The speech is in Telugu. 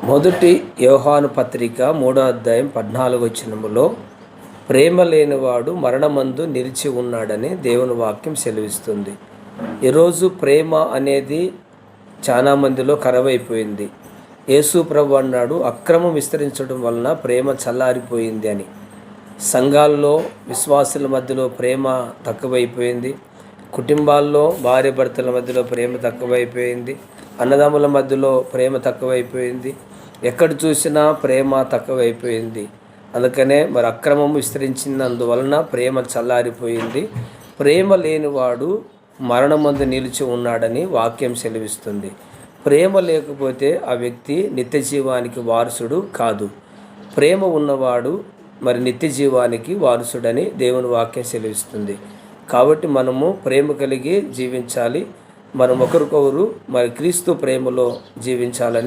మొదటి యోహాను పత్రిక 3:14 ప్రేమ లేనివాడు మరణమందు నిలిచి ఉన్నాడని దేవుని వాక్యం సెలవిస్తుంది. ఈరోజు ప్రేమ అనేది చాలా మందిలో కరువైపోయింది. యేసు ప్రభు అన్నాడు, అక్రమం విస్తరించడం వలన ప్రేమ చల్లారిపోయింది అని. సంఘాల్లో విశ్వాసుల మధ్యలో ప్రేమ తక్కువైపోయింది. కుటుంబాల్లో భార్య భర్తల మధ్యలో ప్రేమ తక్కువైపోయింది. అన్నదమ్ముల మధ్యలో ప్రేమ తక్కువైపోయింది. ఎక్కడ చూసినా ప్రేమ తక్కువైపోయింది. అందుకనే మరి అక్రమం విస్తరించినందువలన ప్రేమ చల్లారిపోయింది. ప్రేమ లేనివాడు మరణమందు నిలిచి ఉన్నాడని వాక్యం సెలవిస్తుంది. ప్రేమ లేకపోతే ఆ వ్యక్తి నిత్య జీవానికి వారసుడు కాదు. ప్రేమ ఉన్నవాడు మరి నిత్య జీవానికి వారసుడని దేవుని వాక్యం సెలవిస్తుంది. కాబట్టి మనము ప్రేమ కలిగి జీవించాలి. మనం ఒకరికొకరు మరి క్రీస్తు ప్రేమలో జీవించాలని